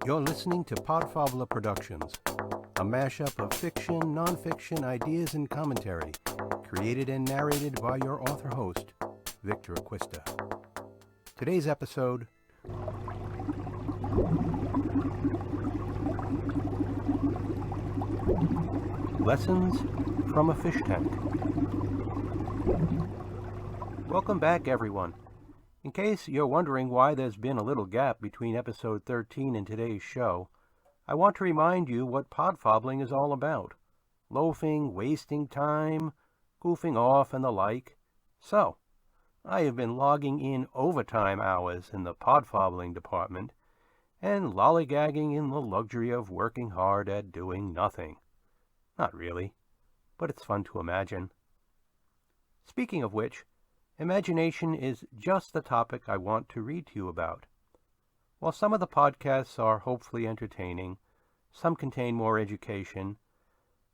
You're listening to Podfobler Productions, a mashup of fiction, nonfiction, ideas, and commentary, created and narrated by your author-host, Victor Acquista. Today's episode, Lessons from a Fish Tank. Welcome back, everyone. In case you're wondering why there's been a little gap between episode 13 and today's show, I want to remind you what podfobling is all about. Loafing, wasting time, goofing off, and the like. So, I have been logging in overtime hours in the podfobling department and lollygagging in the luxury of working hard at doing nothing. Not really, but it's fun to imagine. Speaking of which, imagination is just the topic I want to read to you about. While some of the podcasts are hopefully entertaining, some contain more education,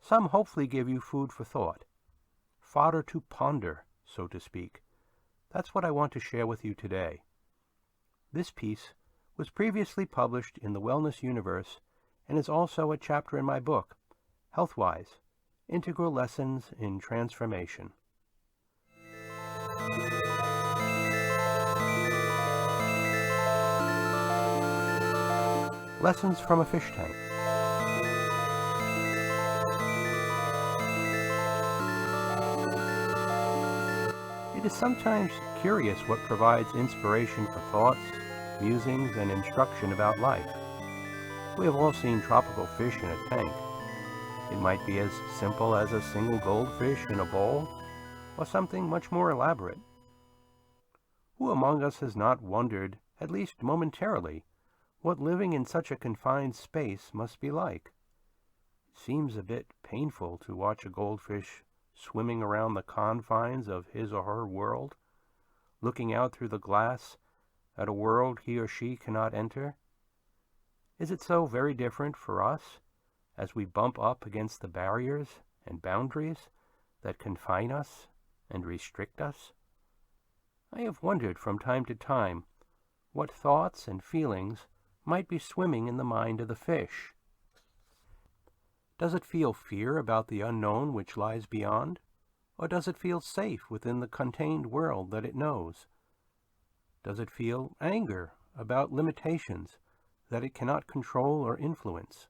some hopefully give you food for thought, fodder to ponder, so to speak. That's what I want to share with you today. This piece was previously published in the Wellness Universe and is also a chapter in my book, Healthwise, Integral Lessons in Transformation. Lessons from a Fish Tank. It is sometimes curious what provides inspiration for thoughts, musings, and instruction about life. We have all seen tropical fish in a tank. It might be as simple as a single goldfish in a bowl, or something much more elaborate. Who among us has not wondered, at least momentarily, what living in such a confined space must be like? It seems a bit painful to watch a goldfish swimming around the confines of his or her world, looking out through the glass at a world he or she cannot enter. Is it so very different for us as we bump up against the barriers and boundaries that confine us and restrict us? I have wondered from time to time what thoughts and feelings might be swimming in the mind of the fish. Does it feel fear about the unknown which lies beyond, or does it feel safe within the contained world that it knows? Does it feel anger about limitations that it cannot control or influence,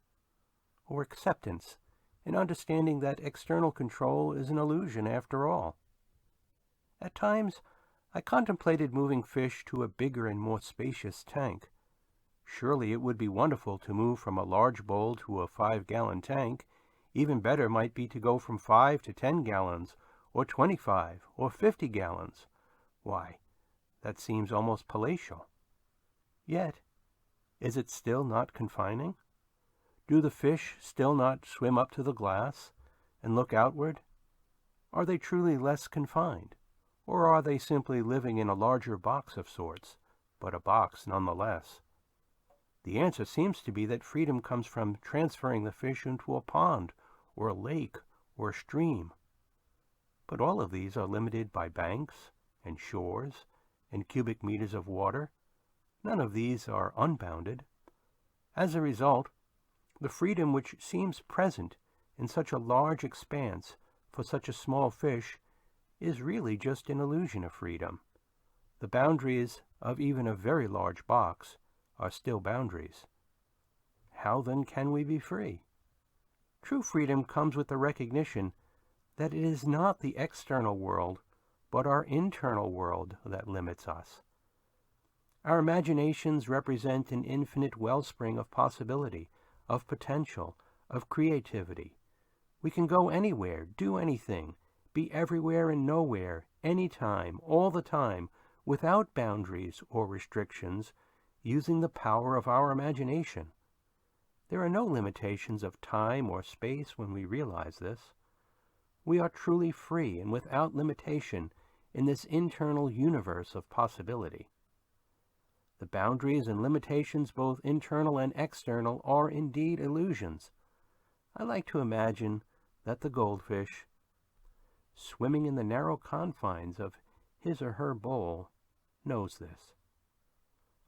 or acceptance in understanding that external control is an illusion after all? At times, I contemplated moving fish to a bigger and more spacious tank. Surely it would be wonderful to move from a large bowl to a 5-gallon tank. Even better might be to go from 5 to 10 gallons, or 25, or 50 gallons. Why, that seems almost palatial. Yet, is it still not confining? Do the fish still not swim up to the glass and look outward? Are they truly less confined? Or are they simply living in a larger box of sorts, but a box nonetheless? The answer seems to be that freedom comes from transferring the fish into a pond, or a lake, or a stream. But all of these are limited by banks, and shores, and cubic meters of water. None of these are unbounded. As a result, the freedom which seems present in such a large expanse for such a small fish is really just an illusion of freedom. The boundaries of even a very large box are still boundaries. How then can we be free? True freedom comes with the recognition that it is not the external world, but our internal world that limits us. Our imaginations represent an infinite wellspring of possibility, of potential, of creativity. We can go anywhere, do anything, be everywhere and nowhere, anytime, all the time, without boundaries or restrictions, using the power of our imagination. There are no limitations of time or space when we realize this. We are truly free and without limitation in this internal universe of possibility. The boundaries and limitations, both internal and external, are indeed illusions. I like to imagine that the goldfish, swimming in the narrow confines of his or her bowl, knows this.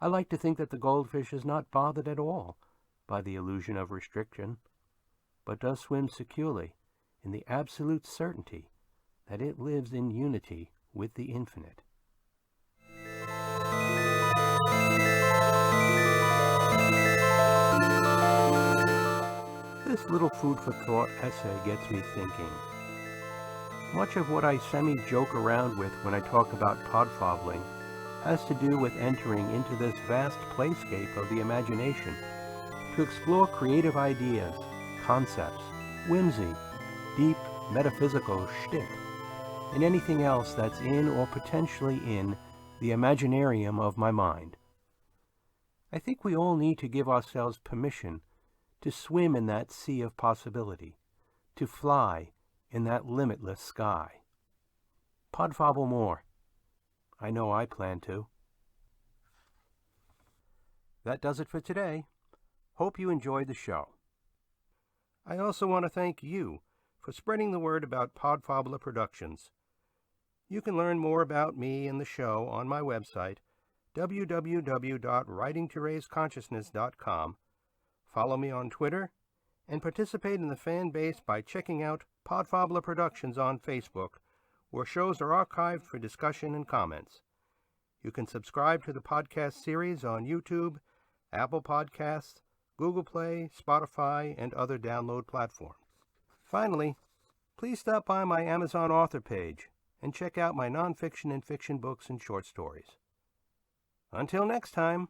I like to think that the goldfish is not bothered at all by the illusion of restriction, but does swim securely in the absolute certainty that it lives in unity with the infinite. This little food for thought essay gets me thinking. Much of what I semi-joke around with when I talk about podfobling has to do with entering into this vast playscape of the imagination to explore creative ideas, concepts, whimsy, deep metaphysical shtick, and anything else that's in or potentially in the imaginarium of my mind. I think we all need to give ourselves permission to swim in that sea of possibility, to fly in that limitless sky. Podfobble more. I know I plan to. That does it for today. Hope you enjoyed the show. I also want to thank you for spreading the word about Podfobbler Productions. You can learn more about me and the show on my website, www.writingtoraiseConsciousness.com. Follow me on Twitter, and participate in the fan base by checking out Podfobbler Productions on Facebook, where shows are archived for discussion and comments. You can subscribe to the podcast series on YouTube, Apple Podcasts, Google Play, Spotify, and other download platforms. Finally, please stop by my Amazon author page and check out my nonfiction and fiction books and short stories. Until next time.